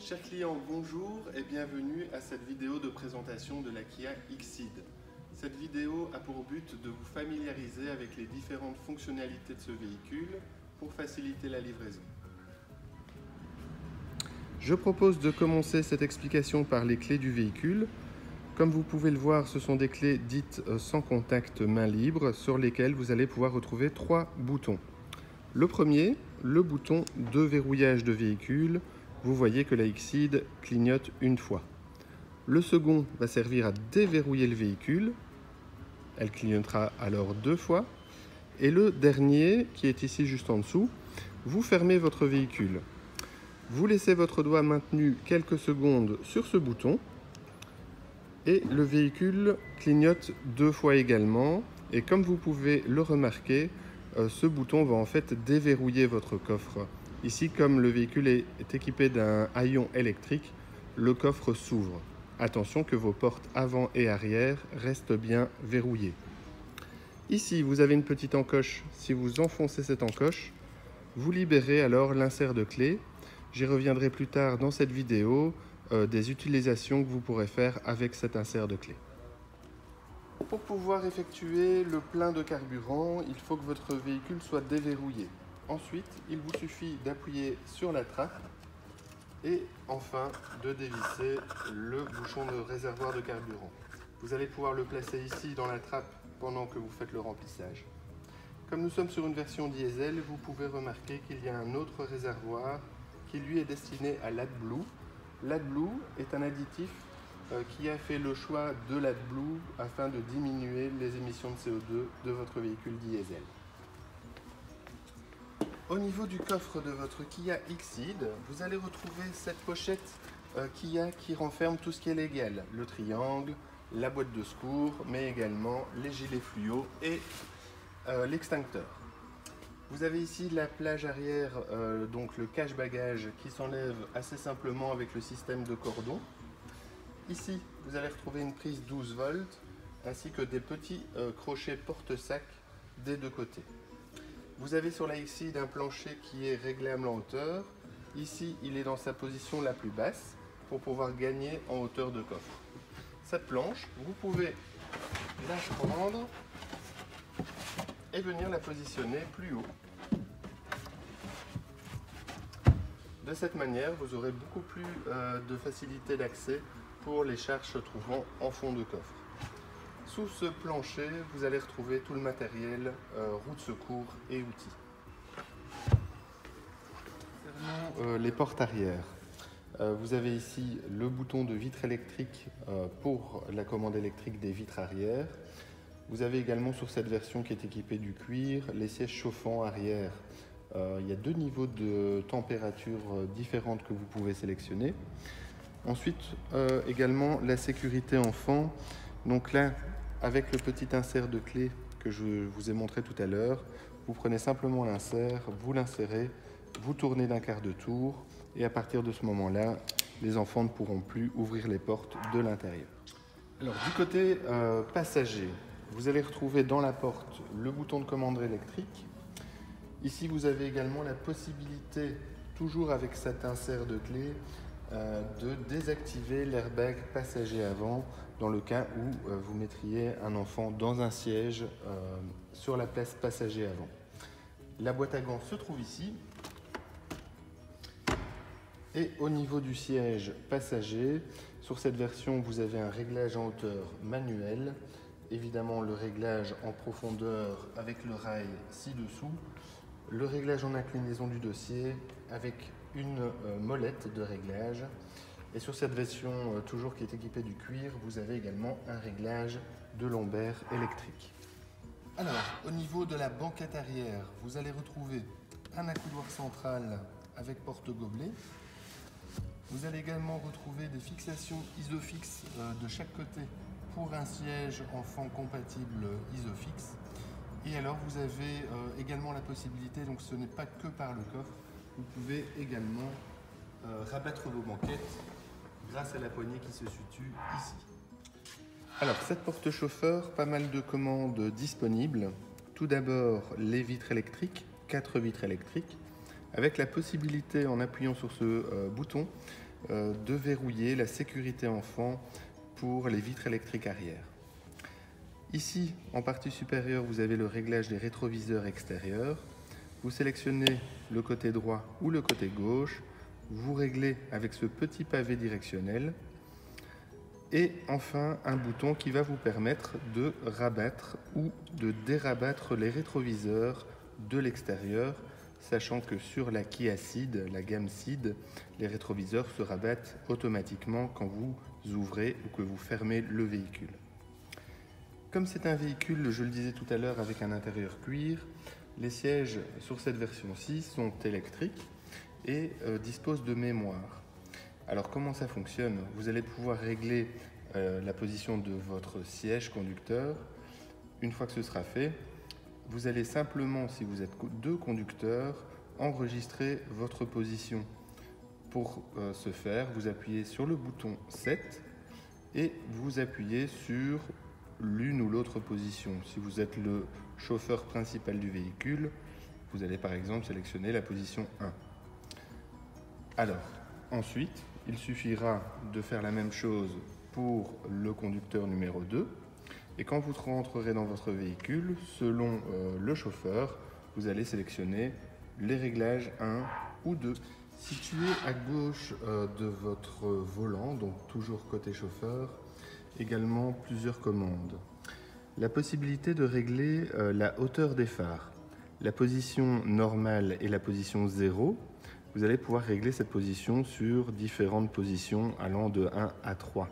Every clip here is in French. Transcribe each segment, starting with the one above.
Chers clients, bonjour et bienvenue à cette vidéo de présentation de la Kia XCeed. Cette vidéo a pour but de vous familiariser avec les différentes fonctionnalités de ce véhicule pour faciliter la livraison. Je propose de commencer cette explication par les clés du véhicule. Comme vous pouvez le voir, ce sont des clés dites sans contact main libre sur lesquelles vous allez pouvoir retrouver trois boutons. Le premier, le bouton de verrouillage de véhicule. Vous voyez que la XCeed clignote une fois. Le second va servir à déverrouiller le véhicule. Elle clignotera alors deux fois. Et le dernier, qui est ici juste en dessous, vous fermez votre véhicule. Vous laissez votre doigt maintenu quelques secondes sur ce bouton et le véhicule clignote deux fois également. Et comme vous pouvez le remarquer, ce bouton va en fait déverrouiller votre coffre. Ici, comme le véhicule est équipé d'un haillon électrique, le coffre s'ouvre. Attention que vos portes avant et arrière restent bien verrouillées. Ici, vous avez une petite encoche. Si vous enfoncez cette encoche, vous libérez alors l'insert de clé. J'y reviendrai plus tard dans cette vidéo des utilisations que vous pourrez faire avec cet insert de clé. Pour pouvoir effectuer le plein de carburant, il faut que votre véhicule soit déverrouillé. Ensuite, il vous suffit d'appuyer sur la trappe et enfin de dévisser le bouchon de réservoir de carburant. Vous allez pouvoir le placer ici dans la trappe pendant que vous faites le remplissage. Comme nous sommes sur une version diesel, vous pouvez remarquer qu'il y a un autre réservoir qui lui est destiné à l'AdBlue. L'AdBlue est un additif qui a fait le choix de l'AdBlue afin de diminuer les émissions de CO2 de votre véhicule diesel. Au niveau du coffre de votre Kia XCeed, vous allez retrouver cette pochette Kia qui renferme tout ce qui est légal. Le triangle, la boîte de secours, mais également les gilets fluo et l'extincteur. Vous avez ici la plage arrière, donc le cache-bagages qui s'enlève assez simplement avec le système de cordon. Ici, vous allez retrouver une prise 12 volts ainsi que des petits crochets porte-sac des deux côtés. Vous avez sur la XCeed un plancher qui est réglable en hauteur. Ici, il est dans sa position la plus basse pour pouvoir gagner en hauteur de coffre. Cette planche, vous pouvez la prendre et venir la positionner plus haut. De cette manière, vous aurez beaucoup plus de facilité d'accès pour les charges se trouvant en fond de coffre. Sous ce plancher, vous allez retrouver tout le matériel, roue de secours et outils. Concernant les portes arrière, vous avez ici le bouton de vitre électrique pour la commande électrique des vitres arrière. Vous avez également sur cette version qui est équipée du cuir, les sièges chauffants arrière. Il y a deux niveaux de température différentes que vous pouvez sélectionner. Ensuite, également la sécurité enfant. Donc là, avec le petit insert de clé que je vous ai montré tout à l'heure, vous prenez simplement l'insert, vous l'insérez, vous tournez d'un quart de tour et à partir de ce moment-là, les enfants ne pourront plus ouvrir les portes de l'intérieur. Alors du côté passager, vous allez retrouver dans la porte le bouton de commande électrique. Ici, vous avez également la possibilité, toujours avec cet insert de clé, de désactiver l'airbag passager avant dans le cas où vous mettriez un enfant dans un siège sur la place passager avant. La boîte à gants se trouve ici. Et au niveau du siège passager, sur cette version, vous avez un réglage en hauteur manuel. Évidemment, le réglage en profondeur avec le rail ci-dessous. Le réglage en inclinaison du dossier avec une molette de réglage. Et sur cette version, toujours qui est équipée du cuir, vous avez également un réglage de lombaire électrique. Alors, au niveau de la banquette arrière, vous allez retrouver un accoudoir central avec porte-gobelet. Vous allez également retrouver des fixations Isofix de chaque côté pour un siège enfant compatible Isofix. Et alors vous avez également la possibilité, donc ce n'est pas que par le coffre, vous pouvez également rabattre vos banquettes grâce à la poignée qui se situe ici. Alors cette porte chauffeur, pas mal de commandes disponibles. Tout d'abord les vitres électriques, 4 vitres électriques, avec la possibilité en appuyant sur ce bouton de verrouiller la sécurité enfant pour les vitres électriques arrière. Ici, en partie supérieure, vous avez le réglage des rétroviseurs extérieurs. Vous sélectionnez le côté droit ou le côté gauche. Vous réglez avec ce petit pavé directionnel. Et enfin, un bouton qui va vous permettre de rabattre ou de dérabattre les rétroviseurs de l'extérieur, sachant que sur la Kia Ceed, la gamme Ceed, les rétroviseurs se rabattent automatiquement quand vous ouvrez ou que vous fermez le véhicule. Comme c'est un véhicule, je le disais tout à l'heure, avec un intérieur cuir, les sièges sur cette version-ci sont électriques et disposent de mémoire. Alors comment ça fonctionne? Vous allez pouvoir régler la position de votre siège conducteur. Une fois que ce sera fait, vous allez simplement, si vous êtes deux conducteurs, enregistrer votre position. Pour ce faire, vous appuyez sur le bouton 7 et vous appuyez sur l'une ou l'autre position. Si vous êtes le chauffeur principal du véhicule, vous allez par exemple sélectionner la position 1. Alors, ensuite, il suffira de faire la même chose pour le conducteur numéro 2. Et quand vous rentrerez dans votre véhicule, selon le chauffeur, vous allez sélectionner les réglages 1 ou 2. Situé à gauche de votre volant, donc toujours côté chauffeur, également plusieurs commandes. La possibilité de régler la hauteur des phares, la position normale et la position 0. Vous allez pouvoir régler cette position sur différentes positions allant de 1 à 3.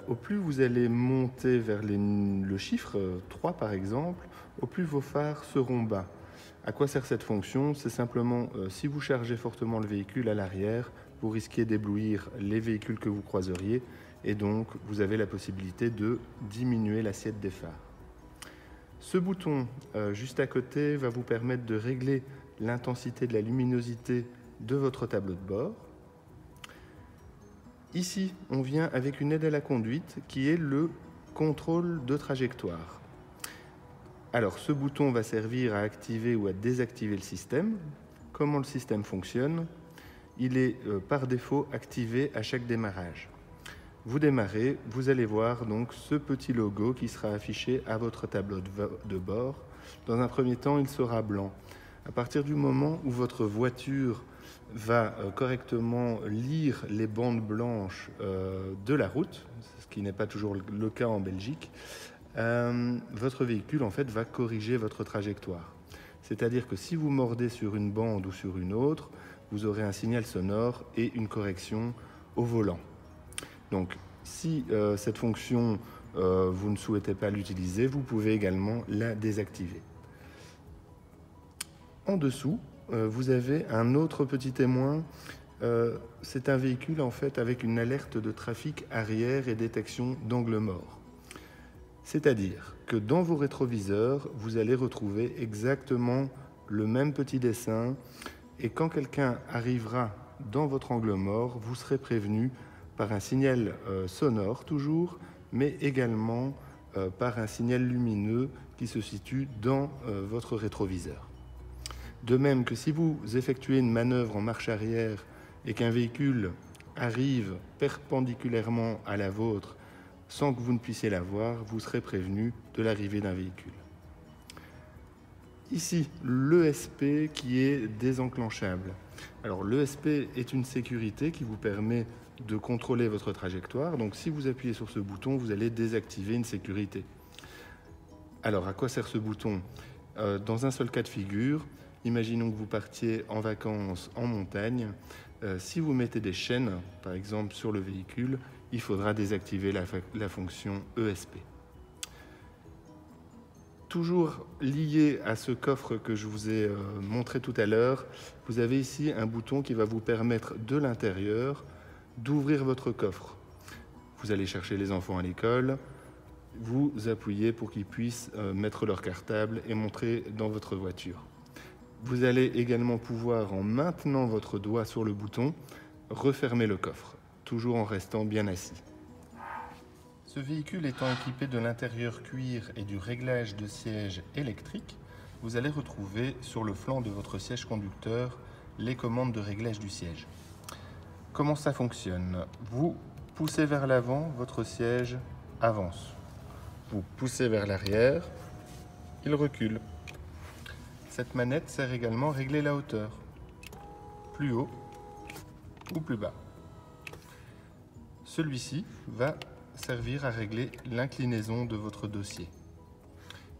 Au plus vous allez monter vers le chiffre 3 par exemple, au plus vos phares seront bas. À quoi sert cette fonction? C'est simplement si vous chargez fortement le véhicule à l'arrière, vous risquez d'éblouir les véhicules que vous croiseriez et donc vous avez la possibilité de diminuer l'assiette des phares. Ce bouton juste à côté va vous permettre de régler l'intensité de la luminosité de votre tableau de bord. Ici, on vient avec une aide à la conduite qui est le contrôle de trajectoire. Alors, ce bouton va servir à activer ou à désactiver le système. Comment le système fonctionne? Il est par défaut activé à chaque démarrage. Vous démarrez, vous allez voir donc ce petit logo qui sera affiché à votre tableau de bord. Dans un premier temps, il sera blanc. À partir du moment où votre voiture va correctement lire les bandes blanches de la route, ce qui n'est pas toujours le cas en Belgique, votre véhicule en fait va corriger votre trajectoire. C'est-à-dire que si vous mordez sur une bande ou sur une autre, vous aurez un signal sonore et une correction au volant. Donc, si cette fonction, vous ne souhaitez pas l'utiliser, vous pouvez également la désactiver. En dessous, vous avez un autre petit témoin. C'est un véhicule en fait avec une alerte de trafic arrière et détection d'angle mort. C'est-à-dire que dans vos rétroviseurs, vous allez retrouver exactement le même petit dessin et quand quelqu'un arrivera dans votre angle mort, vous serez prévenu par un signal sonore toujours, mais également par un signal lumineux qui se situe dans votre rétroviseur. De même que si vous effectuez une manœuvre en marche arrière et qu'un véhicule arrive perpendiculairement à la vôtre sans que vous ne puissiez la voir, vous serez prévenu de l'arrivée d'un véhicule. Ici, l'ESP qui est désenclenchable. Alors l'ESP est une sécurité qui vous permet de contrôler votre trajectoire. Donc si vous appuyez sur ce bouton, vous allez désactiver une sécurité. Alors à quoi sert ce bouton? Dans un seul cas de figure, imaginons que vous partiez en vacances en montagne. Si vous mettez des chaînes, par exemple, sur le véhicule, il faudra désactiver la fonction ESP. Toujours lié à ce coffre que je vous ai montré tout à l'heure, vous avez ici un bouton qui va vous permettre de l'intérieur d'ouvrir votre coffre. Vous allez chercher les enfants à l'école, vous appuyez pour qu'ils puissent mettre leur cartable et montrer dans votre voiture. Vous allez également pouvoir, en maintenant votre doigt sur le bouton, refermer le coffre, toujours en restant bien assis. Ce véhicule étant équipé de l'intérieur cuir et du réglage de siège électrique, vous allez retrouver sur le flanc de votre siège conducteur les commandes de réglage du siège. comment ça fonctionne? Vous poussez vers l'avant, votre siège avance. Vous poussez vers l'arrière, il recule. Cette manette sert également à régler la hauteur, plus haut ou plus bas. Celui-ci va servir à régler l'inclinaison de votre dossier.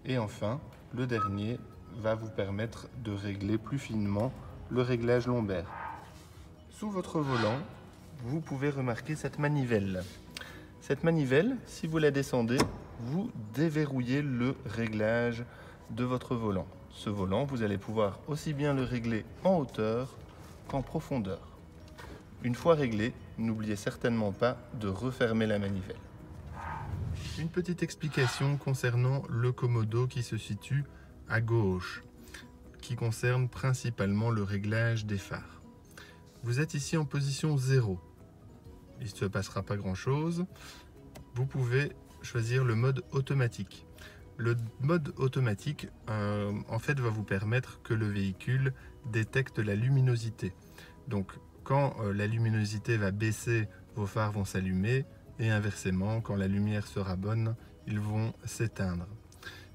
Et enfin, le dernier va vous permettre de régler plus finement le réglage lombaire. Sous votre volant, vous pouvez remarquer cette manivelle. Cette manivelle, si vous la descendez, vous déverrouillez le réglage de votre volant. Ce volant, vous allez pouvoir aussi bien le régler en hauteur qu'en profondeur. Une fois réglé, n'oubliez certainement pas de refermer la manivelle. Une petite explication concernant le commodo qui se situe à gauche, qui concerne principalement le réglage des phares. Vous êtes ici en position 0. Il ne se passera pas grand-chose. Vous pouvez choisir le mode automatique. Le mode automatique, en fait, va vous permettre que le véhicule détecte la luminosité. Donc, quand la luminosité va baisser, vos phares vont s'allumer. Et inversement, quand la lumière sera bonne, ils vont s'éteindre.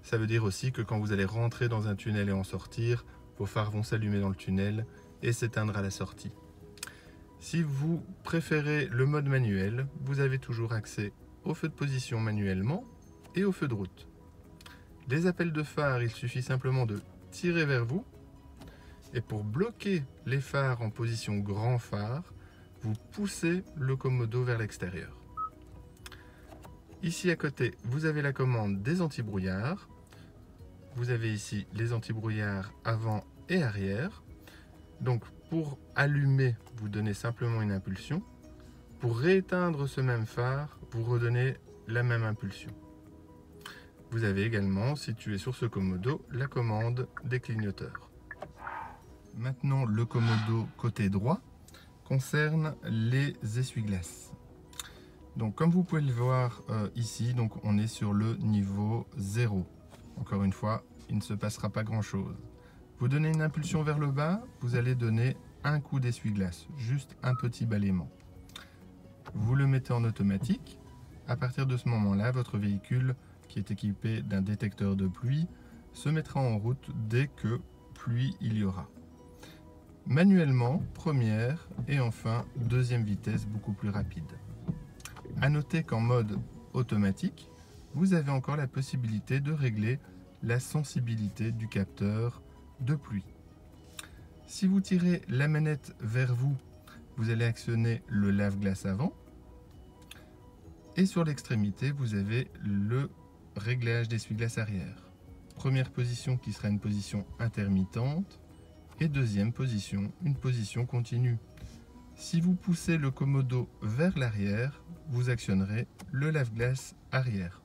Ça veut dire aussi que quand vous allez rentrer dans un tunnel et en sortir, vos phares vont s'allumer dans le tunnel et s'éteindre à la sortie. Si vous préférez le mode manuel, vous avez toujours accès au feu de position manuellement et au feu de route. Les appels de phare, il suffit simplement de tirer vers vous. Et pour bloquer les phares en position grand phare, vous poussez le commodo vers l'extérieur. Ici à côté, vous avez la commande des antibrouillards. Vous avez ici les antibrouillards avant et arrière. Donc pour allumer, vous donnez simplement une impulsion. Pour rééteindre ce même phare, vous redonnez la même impulsion. Vous avez également, situé sur ce commodo, la commande des clignoteurs. Maintenant, le commodo côté droit concerne les essuie-glaces. Donc comme vous pouvez le voir ici, donc on est sur le niveau 0. Encore une fois, il ne se passera pas grand-chose. Vous donnez une impulsion vers le bas, vous allez donner un coup d'essuie-glace, juste un petit balayement. Vous le mettez en automatique. À partir de ce moment-là, votre véhicule, qui est équipé d'un détecteur de pluie, se mettra en route dès que pluie il y aura. Manuellement, première et enfin deuxième vitesse beaucoup plus rapide. À noter qu'en mode automatique, vous avez encore la possibilité de régler la sensibilité du capteur de pluie. Si vous tirez la manette vers vous, vous allez actionner le lave-glace avant. Et sur l'extrémité, vous avez le réglage d'essuie-glace arrière. Première position qui sera une position intermittente et deuxième position, une position continue. Si vous poussez le commodo vers l'arrière, vous actionnerez le lave-glace arrière.